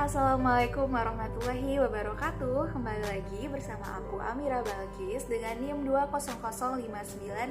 Assalamualaikum warahmatullahi wabarakatuh. Kembali lagi bersama aku Amira Balkis dengan NIM 200591117.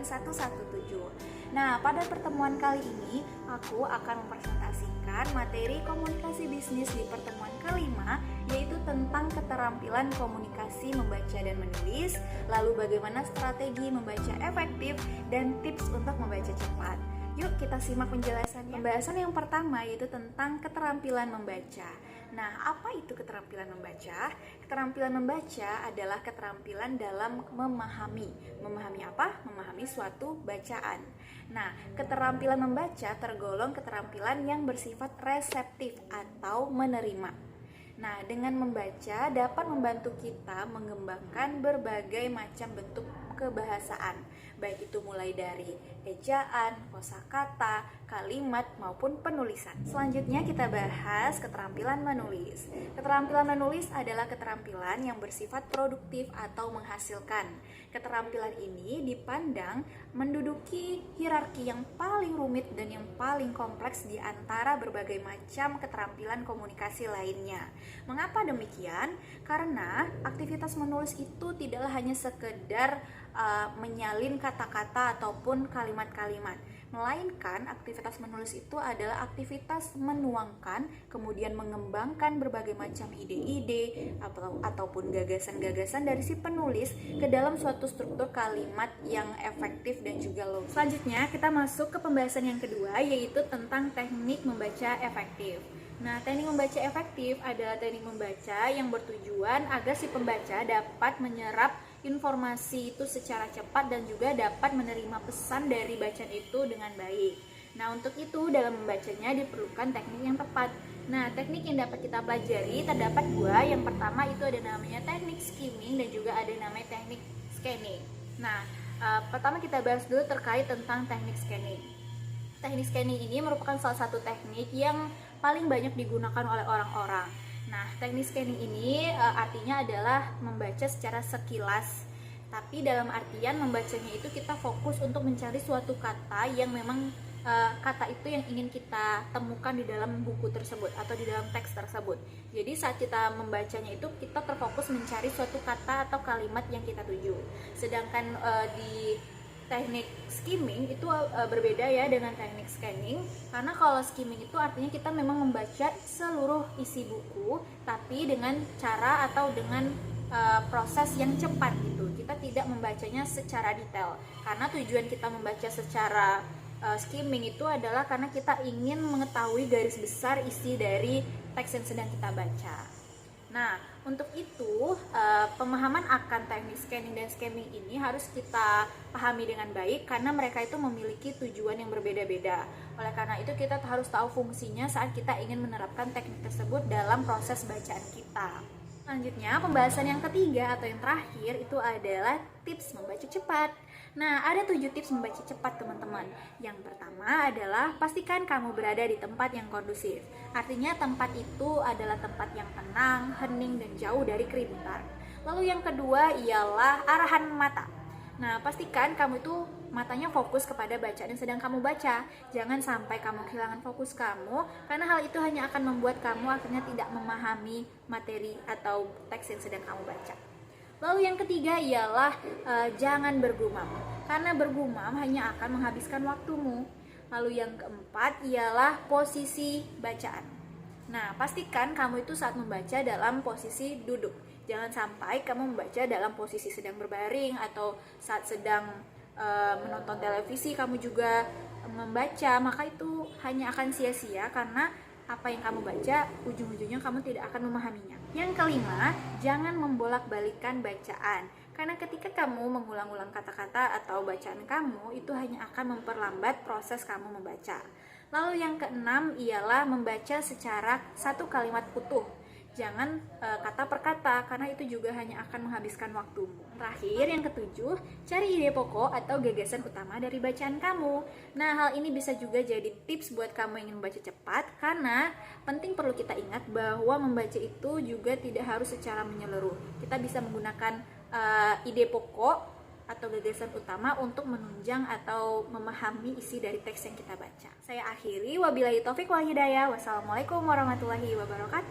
Nah, pada pertemuan kali ini aku akan mempresentasikan materi komunikasi bisnis di pertemuan kelima, yaitu tentang keterampilan komunikasi membaca dan menulis, lalu bagaimana strategi membaca efektif dan tips untuk membaca cepat. Yuk kita simak penjelasannya. Pembahasan yang pertama yaitu tentang keterampilan membaca. Nah, apa itu keterampilan membaca? Keterampilan membaca adalah keterampilan dalam memahami. Memahami apa? Memahami suatu bacaan. Nah, keterampilan membaca tergolong keterampilan yang bersifat reseptif atau menerima. Nah, dengan membaca dapat membantu kita mengembangkan berbagai macam bentuk kebahasaan, baik itu mulai dari ejaan, kosakata, kalimat maupun penulisan. Selanjutnya kita bahas keterampilan menulis. Keterampilan menulis adalah keterampilan yang bersifat produktif atau menghasilkan. Keterampilan ini dipandang menduduki hierarki yang paling rumit dan yang paling kompleks di antara berbagai macam keterampilan komunikasi lainnya. Mengapa demikian? Karena aktivitas menulis itu tidaklah hanya sekedar menyalin kata-kata ataupun kalimat-kalimat, melainkan aktivitas menulis itu adalah aktivitas menuangkan, kemudian mengembangkan berbagai macam ide-ide ataupun gagasan-gagasan dari si penulis ke dalam suatu struktur kalimat yang efektif dan juga logis. Selanjutnya kita masuk ke pembahasan yang kedua, yaitu tentang teknik membaca efektif. Nah, teknik membaca efektif adalah teknik membaca yang bertujuan agar si pembaca dapat menyerap informasi itu secara cepat dan juga dapat menerima pesan dari bacaan itu dengan baik. Nah, untuk itu dalam membacanya diperlukan teknik yang tepat. Nah, teknik yang dapat kita pelajari terdapat dua. Yang pertama itu ada namanya teknik skimming dan juga ada namanya teknik scanning. Nah, pertama kita bahas dulu terkait tentang teknik scanning. Teknik scanning ini merupakan salah satu teknik yang paling banyak digunakan oleh orang-orang. Nah, teknik scanning ini artinya adalah membaca secara sekilas, tapi dalam artian membacanya itu kita fokus untuk mencari suatu kata yang memang kata itu yang ingin kita temukan di dalam buku tersebut atau di dalam teks tersebut. Jadi saat kita membacanya itu kita terfokus mencari suatu kata atau kalimat yang kita tuju. Sedangkan di teknik skimming itu berbeda ya dengan teknik scanning, karena kalau skimming itu artinya kita memang membaca seluruh isi buku tapi dengan cara atau dengan proses yang cepat gitu. Kita tidak membacanya secara detail, karena tujuan kita membaca secara skimming itu adalah karena kita ingin mengetahui garis besar isi dari teks yang sedang kita baca. Nah, untuk itu pemahaman akan teknik scanning dan skimming ini harus kita pahami dengan baik karena mereka itu memiliki tujuan yang berbeda-beda. Oleh karena itu kita harus tahu fungsinya saat kita ingin menerapkan teknik tersebut dalam proses bacaan kita. Selanjutnya, pembahasan yang ketiga atau yang terakhir itu adalah tips membaca cepat. Nah, ada 7 tips membaca cepat teman-teman. Yang pertama adalah pastikan kamu berada di tempat yang kondusif. Artinya tempat itu adalah tempat yang tenang, hening, dan jauh dari keributan. Lalu yang kedua ialah arahan mata. Nah, pastikan kamu itu matanya fokus kepada bacaan yang sedang kamu baca. Jangan sampai kamu kehilangan fokus kamu, karena hal itu hanya akan membuat kamu akhirnya tidak memahami materi atau teks yang sedang kamu baca. Lalu yang ketiga ialah jangan bergumam, karena bergumam hanya akan menghabiskan waktumu. Lalu yang keempat ialah posisi bacaan. Nah, pastikan kamu itu saat membaca dalam posisi duduk. Jangan sampai kamu membaca dalam posisi sedang berbaring atau saat sedang menonton televisi kamu juga membaca, maka itu hanya akan sia-sia karena apa yang kamu baca ujung-ujungnya kamu tidak akan memahaminya. Yang kelima, jangan membolak-balikan bacaan, karena ketika kamu mengulang-ulang kata-kata atau bacaan kamu itu hanya akan memperlambat proses kamu membaca. Lalu yang keenam ialah membaca secara satu kalimat utuh. Jangan kata per kata, karena itu juga hanya akan menghabiskan waktumu. Terakhir, yang ketujuh, cari ide pokok atau gagasan utama dari bacaan kamu. Nah, hal ini bisa juga jadi tips buat kamu yang ingin membaca cepat, karena penting perlu kita ingat bahwa membaca itu juga tidak harus secara menyeluruh. Kita bisa menggunakan ide pokok atau gagasan utama untuk menunjang atau memahami isi dari teks yang kita baca. Saya akhiri, wabillahi taufik wal hidayah. Wassalamualaikum warahmatullahi wabarakatuh.